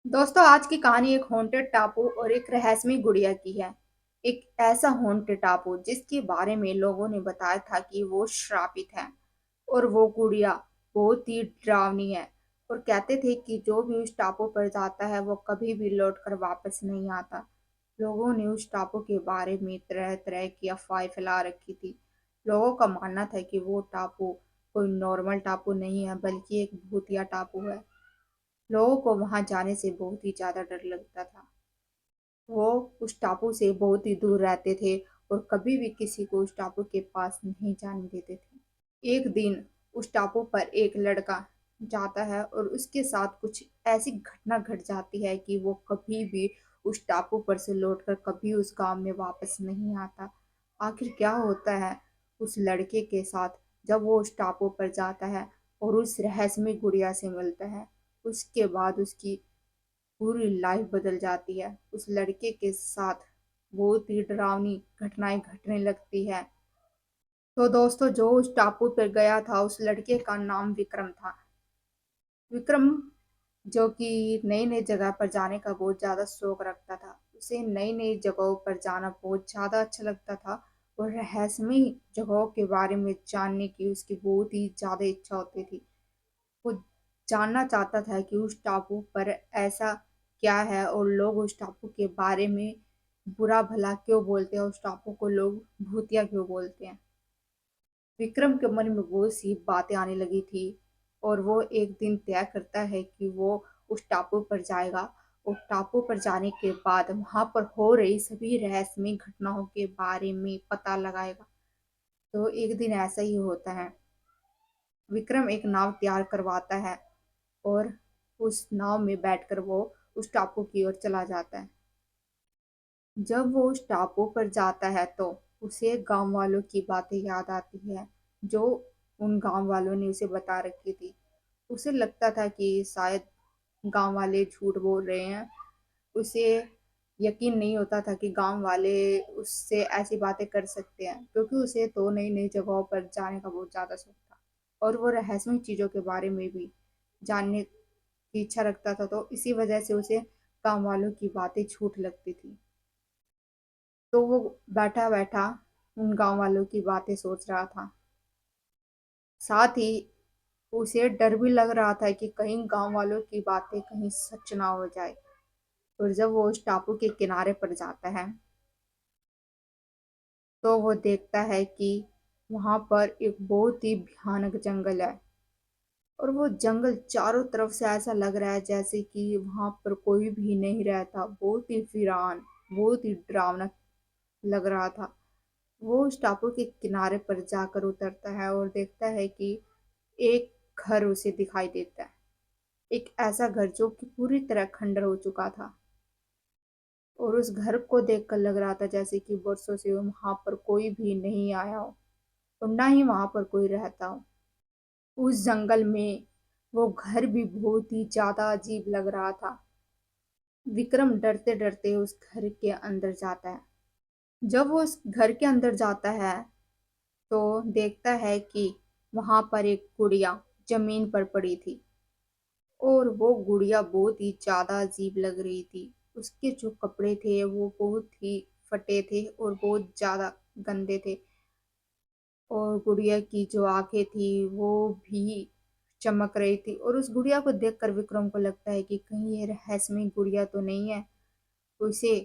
दोस्तों, आज की कहानी एक हॉन्टेड टापू और एक रहस्यमय गुड़िया की है। एक ऐसा हॉन्टेड टापू जिसके बारे में लोगों ने बताया था कि वो श्रापित है और वो गुड़िया बहुत ही डरावनी है। और कहते थे कि जो भी उस टापू पर जाता है वो कभी भी लौटकर वापस नहीं आता। लोगों ने उस टापू के बारे में तरह तरह की अफवाहें फैला रखी थी। लोगों का मानना था कि वो टापू कोई नॉर्मल टापू नहीं है, बल्कि एक भूतिया टापू है। लोगों को वहां जाने से बहुत ही ज्यादा डर लगता था। वो उस टापू से बहुत ही दूर रहते थे और कभी भी किसी को उस टापू के पास नहीं जाने देते थे। एक दिन उस टापू पर एक लड़का जाता है और उसके साथ कुछ ऐसी घटना घट जाती है कि वो कभी भी उस टापू पर से लौटकर कभी उस गांव में वापस नहीं आता। आखिर क्या होता है उस लड़के के साथ जब वो उस टापू पर जाता है और उस रहस्यमय गुड़िया से मिलता है। उसके बाद उसकी पूरी लाइफ बदल जाती है। उस लड़के के साथ बहुत ही डरावनी घटनाएं घटने लगती है। तो दोस्तों, जो उस टापू पर गया था उस लड़के का नाम विक्रम था। विक्रम जो कि नई नई जगह पर जाने का बहुत ज्यादा शौक रखता था। उसे नई नई जगहों पर जाना बहुत ज्यादा अच्छा लगता था और रहस्यमय जगहों के बारे में जानने की उसकी बहुत ही ज्यादा इच्छा होती थी। वो जानना चाहता था कि उस टापू पर ऐसा क्या है और लोग उस टापू के बारे में बुरा भला क्यों बोलते हैं, उस टापू को लोग भूतिया क्यों बोलते हैं। विक्रम के मन में बहुत सी बातें आने लगी थी और वो एक दिन तय करता है कि वो उस टापू पर जाएगा और टापू पर जाने के बाद वहां पर हो रही सभी रहस्यमय घटनाओं के बारे में पता लगाएगा। तो एक दिन ऐसा ही होता है। विक्रम एक नाव तैयार करवाता है और उस नाव में बैठकर वो उस टापू की ओर चला जाता है। जब वो उस टापू पर जाता है तो उसे गांव वालों की बातें याद आती है जो उन गांव वालों ने उसे बता रखी थी। उसे लगता था कि शायद गांव वाले झूठ बोल रहे हैं। उसे यकीन नहीं होता था कि गांव वाले उससे ऐसी बातें कर सकते हैं, क्योंकि उसे तो नई नई जगहों पर जाने का बहुत ज्यादा शौक था और वो रहस्यमय चीजों के बारे में भी जानने की इच्छा रखता था। तो इसी वजह से उसे गांव वालों की बातें झूठ लगती थी। तो वो बैठा बैठा उन गांव वालों की बातें सोच रहा था। साथ ही उसे डर भी लग रहा था कि कहीं गांव वालों की बातें कहीं सच ना हो जाए। और जब वो उस टापू के किनारे पर जाता है तो वो देखता है कि वहां पर एक बहुत ही भयानक जंगल है और वो जंगल चारों तरफ से ऐसा लग रहा है जैसे कि वहां पर कोई भी नहीं रहता। बहुत ही वीरान, बहुत ही डरावना लग रहा था। वो उस टापू के किनारे पर जाकर उतरता है और देखता है कि एक घर उसे दिखाई देता है। एक ऐसा घर जो कि पूरी तरह खंडर हो चुका था और उस घर को देखकर लग रहा था जैसे कि बरसों से वहां पर कोई भी नहीं आया हो और ना ही वहां पर कोई रहता हो। उस जंगल में वो घर भी बहुत ही ज्यादा अजीब लग रहा था। विक्रम डरते डरते उस घर के अंदर जाता है। जब वो उस घर के अंदर जाता है तो देखता है कि वहां पर एक गुड़िया जमीन पर पड़ी थी और वो गुड़िया बहुत ही ज्यादा अजीब लग रही थी। उसके जो कपड़े थे वो बहुत ही फटे थे और बहुत ज्यादा गंदे थे और गुड़िया की जो आंखें थी वो भी चमक रही थी। और उस गुड़िया को देखकर विक्रम को लगता है कि कहीं ये रहस्यमय गुड़िया तो नहीं है। उसे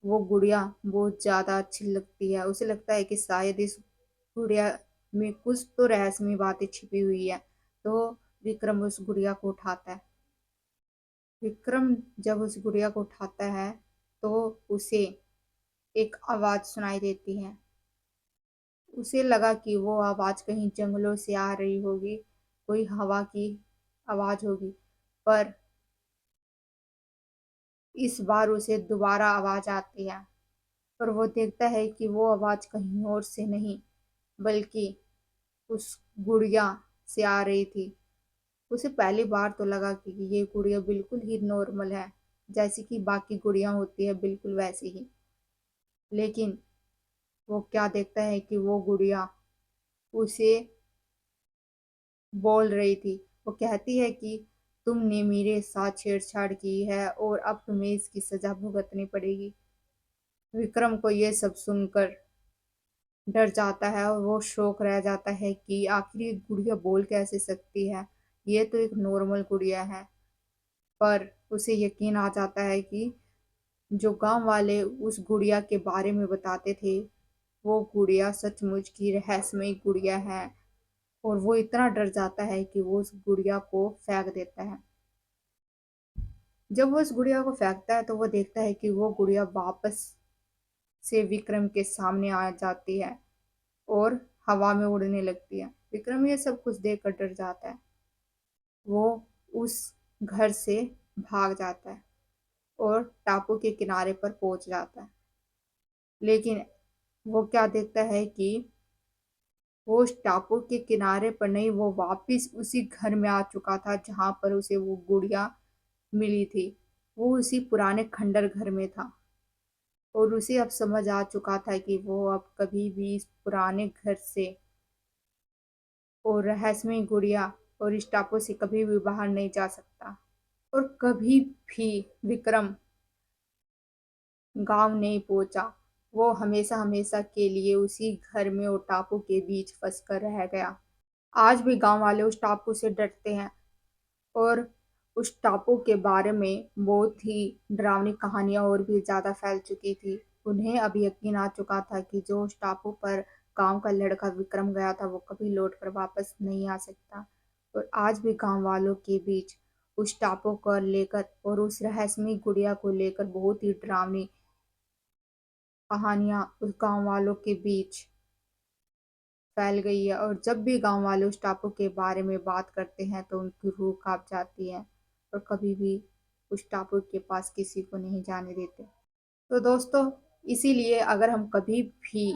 वो गुड़िया बहुत ज्यादा अच्छी लगती है। उसे लगता है कि शायद इस गुड़िया में कुछ तो रहस्यमय बातें छिपी हुई है। तो विक्रम उस गुड़िया को उठाता है। विक्रम जब उस गुड़िया को उठाता है तो उसे एक आवाज सुनाई देती है। उसे लगा कि वो आवाज कहीं जंगलों से आ रही होगी, कोई हवा की आवाज होगी। पर इस बार उसे दोबारा आवाज आती है और वो देखता है कि वो आवाज कहीं और से नहीं बल्कि उस गुड़िया से आ रही थी। उसे पहली बार तो लगा कि ये गुड़िया बिल्कुल ही नॉर्मल है, जैसी कि बाकी गुड़िया होती है बिल्कुल वैसी ही। लेकिन वो क्या देखता है कि वो गुड़िया उसे बोल रही थी। वो कहती है कि तुमने मेरे साथ छेड़छाड़ की है और अब तुम्हें इसकी सजा भुगतनी पड़ेगी। विक्रम को ये सब सुनकर डर जाता है और वो शौक रह जाता है कि आखिर ये गुड़िया बोल कैसे सकती है। ये तो एक नॉर्मल गुड़िया है। पर उसे यकीन आ जाता है कि जो गांव वाले उस गुड़िया के बारे में बताते थे, वो गुड़िया सचमुच की रहस्यमयी गुड़िया है। और वो इतना डर जाता है कि वो उस गुड़िया को फेंक देता है। जब वो उस गुड़िया को फेंकता है तो वो देखता है कि वो गुड़िया वापस से विक्रम के सामने आ जाती है और हवा में उड़ने लगती है। विक्रम ये सब कुछ देखकर डर जाता है। वो उस घर से भाग जाता है और टापू के किनारे पर पहुंच जाता है। लेकिन वो क्या देखता है कि वो उस टापू के किनारे पर नहीं, वो वापिस उसी घर में आ चुका था जहां पर उसे वो गुड़िया मिली थी। वो उसी पुराने खंडर घर में था और उसे अब समझ आ चुका था कि वो अब कभी भी इस पुराने घर से और रहस्यमय गुड़िया और इस टापू से कभी भी बाहर नहीं जा सकता। और कभी भी विक्रम गांव नहीं पहुंचा। वो हमेशा हमेशा के लिए उसी घर में और टापू के बीच फंस कर रह गया। आज भी गांव वाले उस टापू से डरते हैं और उस टापू के बारे में बहुत ही डरावनी कहानियां और भी ज्यादा फैल चुकी थी। उन्हें अब यकीन आ चुका था कि जो उस टापू पर गांव का लड़का विक्रम गया था वो कभी लौट कर वापस नहीं आ सकता। और आज भी गांव वालों के बीच उस टापू को लेकर और उस रहस्यमय गुड़िया को लेकर बहुत ही डरावनी कहानियां उस गांव वालों के बीच फैल गई है। और जब भी गांव वाले उस टापू के बारे में बात करते हैं तो उनकी रूह कांप जाती है और कभी भी उस टापू के पास किसी को नहीं जाने देते। तो दोस्तों, इसीलिए अगर हम कभी भी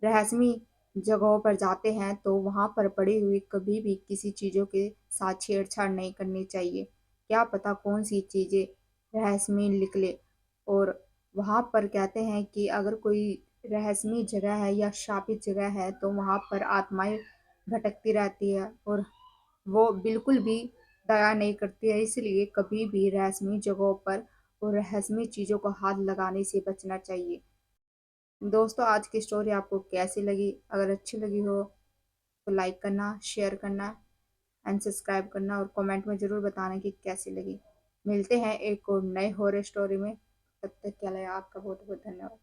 रहस्यमय जगहों पर जाते हैं तो वहां पर पड़ी हुई कभी भी किसी चीजों के साथ छेड़छाड़ नहीं करनी चाहिए। क्या पता कौन सी चीजें रहस्यमय निकले। और वहां पर कहते हैं कि अगर कोई रहस्यमय जगह है या शापित जगह है तो वहां पर आत्माएं भटकती रहती है और वो बिल्कुल भी दया नहीं करती है। इसलिए कभी भी रहस्यमय जगहों पर और रहस्यमय चीजों को हाथ लगाने से बचना चाहिए। दोस्तों, आज की स्टोरी आपको कैसी लगी? अगर अच्छी लगी हो तो लाइक करना, शेयर करना एंड सब्सक्राइब करना और कमेंट में ज़रूर बताना कि कैसी लगी। मिलते हैं एक और नए हॉरर स्टोरी में। तब तक के लिए आपका बहुत बहुत धन्यवाद।